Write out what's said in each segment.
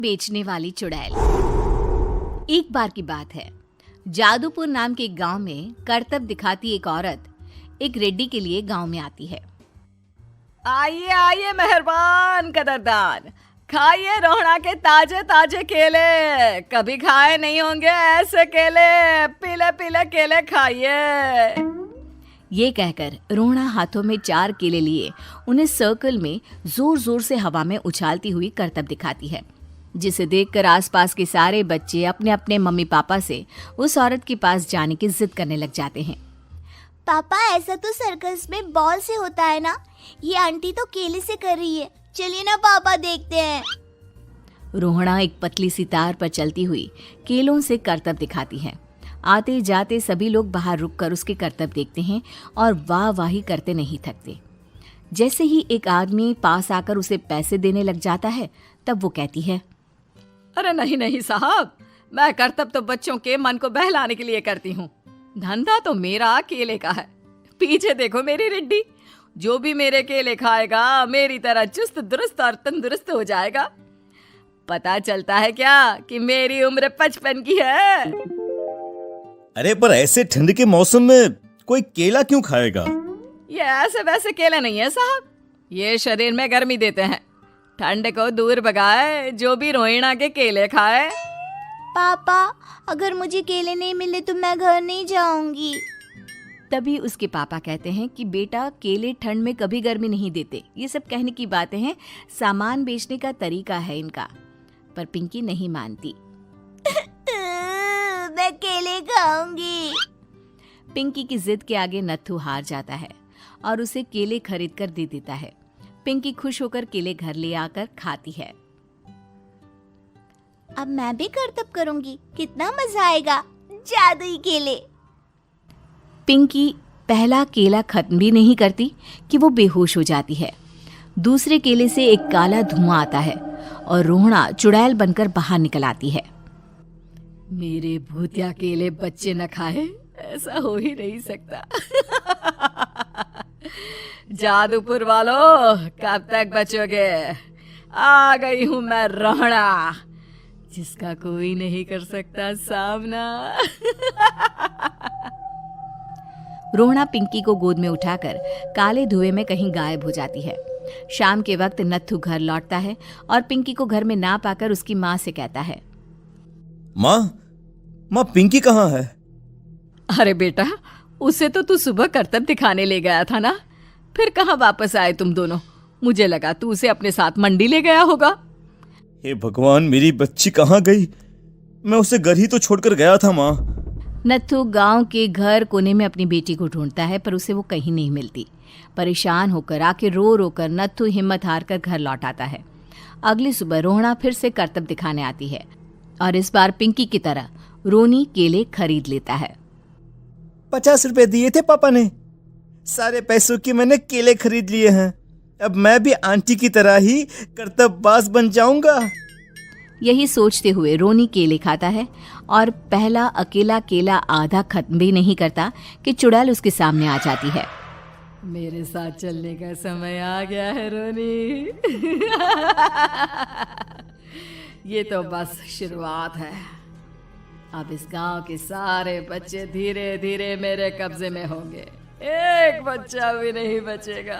बेचने वाली चुड़ैल। एक बार की बात है, जादूपुर नाम के एक गांव में करतब दिखाती एक औरत एक रेड्डी के लिए गांव में आती है। आइए आइए मेहरबान कदरदान, खाइए रोहड़ा के ताजे ताजे केले। कभी खाए नहीं होंगे ऐसे केले। पीले पीले केले खाइए। ये कहकर रोहड़ा हाथों में 4 केले लिए उन्हें सर्कल में जोर जोर से हवा में उछालती हुई करतब दिखाती है, जिसे देखकर आसपास के सारे बच्चे अपने अपने मम्मी पापा से उस औरत के पास जाने की जिद करने लग जाते हैं। पापा, ऐसा तो सर्कस में बॉल से होता है ना, ये आंटी तो केले से कर रही है। चलिए ना पापा, देखते हैं। रोहड़ा एक पतली सी तार पर चलती हुई केलों से करतब दिखाती है। आते जाते सभी लोग बाहर रुककर उसके करतब देखते हैं और वाह वाही करते नहीं थकते। जैसे ही एक आदमी पास आकर उसे पैसे देने लग जाता है, तब वो कहती है, अरे नहीं नहीं साहब, मैं करतब तो बच्चों के मन को बहलाने के लिए करती हूँ। धंधा तो मेरा केले का है। पीछे देखो मेरी रिड्डी, जो भी मेरे केले खाएगा मेरी तरह चुस्त दुरुस्त और तंदुरुस्त हो जाएगा। पता चलता है क्या कि मेरी उम्र 55 की है। अरे पर ऐसे ठंड के मौसम में कोई केला क्यों खाएगा? ये ऐसे वैसे केले नहीं है साहब, ये शरीर में गर्मी देते हैं। ठंड को दूर भगाए जो भी रोहिणा के केले खाए। पापा, अगर मुझे केले नहीं मिले तो मैं घर नहीं जाऊंगी। तभी उसके पापा कहते हैं कि बेटा, केले ठंड में कभी गर्मी नहीं देते। ये सब कहने की बातें हैं, सामान बेचने का तरीका है इनका। पर पिंकी नहीं मानती। मैं केले खाऊंगी। पिंकी की जिद के आगे नत्थू हार जाता है और उसे केले खरीद कर दे देता है। पिंकी खुश होकर केले घर ले आकर खाती है। अब मैं भी करतब करूंगी, कितना मजा आएगा। जादुई केले। पिंकी पहला केला खत्म भी नहीं करती कि वो बेहोश हो जाती है। दूसरे केले से एक काला धुआं आता है और रोहड़ा चुड़ैल बनकर बाहर निकल आती है। मेरे भूतिया केले बच्चे न खाए, ऐसा हो ही नहीं सकता। जादूपुर वालों, कब तक बचोगे? आ गई हूं मैं रोहड़ा, जिसका कोई नहीं कर सकता सामना। रोहड़ा पिंकी को गोद में उठाकर काले धुएं में कहीं गायब हो जाती है। शाम के वक्त नत्थू घर लौटता है और पिंकी को घर में ना पाकर उसकी माँ से कहता है, माँ पिंकी कहाँ है? अरे बेटा, उसे तो तू सुबह करतब दिखाने ले गया था ना, फिर कहाँ वापस आए तुम दोनों? मुझे लगा तू उसे अपने साथ मंडी ले गया होगा। हे भगवान, मेरी बच्ची कहाँ गई? मैं उसे घर ही तो छोड़कर गया था माँ। नत्थू गांव के घर कोने में अपनी बेटी को ढूंढता है, पर उसे वो कहीं नहीं मिलती। परेशान होकर आखिर रो रो कर नत्थू हिम्मत हार कर घर लौट आता है। अगली सुबह रोहड़ा फिर से करतब दिखाने आती है और इस बार पिंकी की तरह रोनी केले खरीद लेता है। 50 रुपए दिए थे पापा ने, सारे पैसों की मैंने केले खरीद लिए हैं। अब मैं भी आंटी की तरह ही करतबबाज बन जाऊंगा। यही सोचते हुए रोनी केले खाता है और पहला अकेला केला आधा खत्म भी नहीं करता कि चुड़ैल उसके सामने आ जाती है। मेरे साथ चलने का समय आ गया है रोनी। ये तो बस शुरुआत है। अब इस गांव के सारे बच्चे धीरे धीरे मेरे कब्जे में होंगे। एक बच्चा भी नहीं बचेगा।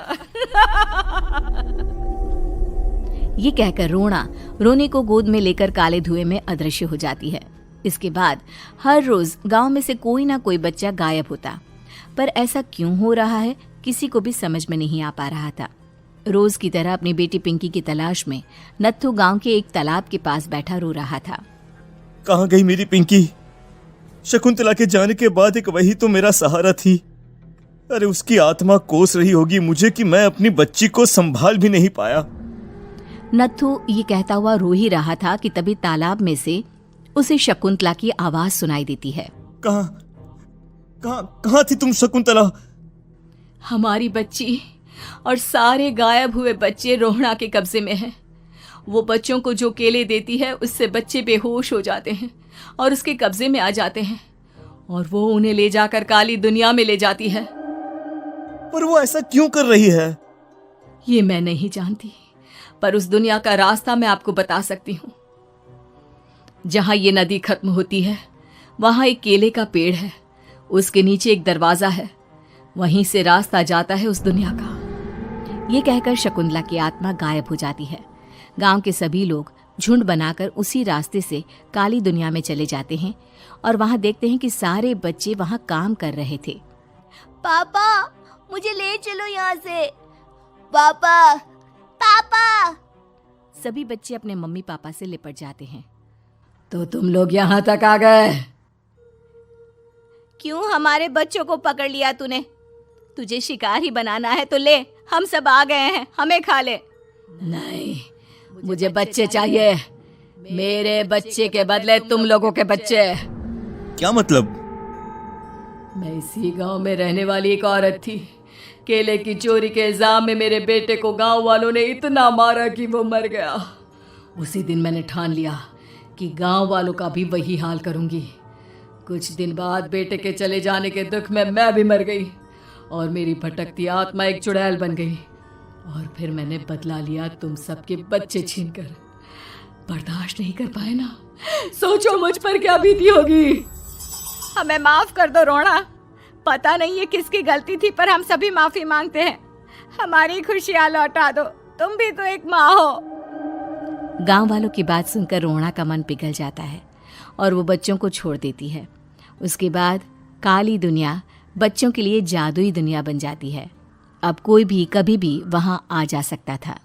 ये कहकर रोना रोनी को गोद में लेकर काले धुएं में अदृश्य हो जाती है। इसके बाद हर रोज गांव में से कोई ना कोई बच्चा गायब होता, पर ऐसा क्यों हो रहा है किसी को भी समझ में नहीं आ पा रहा था। रोज की तरह अपनी बेटी पिंकी की तलाश में नत्थू गांव के एक तालाब के पास बैठा रो रहा था। कहाँ गई मेरी पिंकी? शकुंतला के जाने के बाद एक वही तो मेरा सहारा थी। अरे उसकी आत्मा कोस रही होगी मुझे कि मैं अपनी बच्ची को संभाल भी नहीं पाया। नत्थू ये कहता हुआ रो ही रहा था कि तभी तालाब में से उसे शकुंतला की आवाज सुनाई देती है। कहाँ थी तुम शकुंतला? हमारी बच्ची और सारे गायब हुए बच्चे रोहड़ा के कब्जे में हैं। वो बच्चों को जो केले देती है उससे बच्चे बेहोश हो जाते हैं और उसके कब्जे में आ जाते हैं और वो उन्हें ले जाकर काली दुनिया में ले जाती है। पर वो ऐसा क्यों कर रही है? ये मैं नहीं जानती, पर उस दुनिया का रास्ता मैं आपको बता सकती हूँ। जहाँ ये नदी खत्म होती है वहाँ एक केले का पेड़ है, उसके नीचे एक दरवाजा है, वहीं से रास्ता जाता है उस दुनिया का। ये कहकर शकुंतला की आत्मा गायब हो जाती है। गांव के सभी लोग झुंड बनाकर उसी रास्ते से काली दुनिया में चले जाते हैं और वहां देखते हैं कि सारे बच्चे वहां काम कर रहे थे। पापा मुझे ले चलो यहाँ से। पापा पापा। सभी बच्चे अपने मम्मी पापा से लिपट जाते हैं। तो तुम लोग यहाँ तक आ गए? क्यों हमारे बच्चों को पकड़ लिया तूने? तुझे शिकार ही बनाना है तो ले, हम सब आ गए हैं, हमें खा ले। नहीं, मुझे बच्चे चाहिए। मेरे बच्चे के बदले तुम लोगों के बच्चे। क्या मतलब? मैं इसी गांव में रहने वाली एक औरत थी। केले की चोरी के इल्जाम में मेरे बेटे को गांव वालों ने इतना मारा कि वो मर गया। उसी दिन मैंने ठान लिया कि गांव वालों का भी वही हाल करूंगी। कुछ दिन बाद बेटे के चले जाने के दुख में मैं भी मर गई और मेरी भटकती आत्मा एक चुड़ैल बन गई। और फिर मैंने बदला लिया तुम सबके बच्चे छीनकर। बर्दाश्त नहीं कर पाए ना, सोचो मुझ पर क्या बीती होगी। हमें माफ कर दो रोना, पता नहीं ये किसकी गलती थी पर हम सभी माफी मांगते हैं। हमारी खुशियां लौटा दो, तुम भी तो एक माँ हो। गांव वालों की बात सुनकर रोना का मन पिघल जाता है और वो बच्चों को छोड़ देती है। उसके बाद काली दुनिया बच्चों के लिए जादुई दुनिया बन जाती है। अब कोई भी कभी भी वहां आ जा सकता था।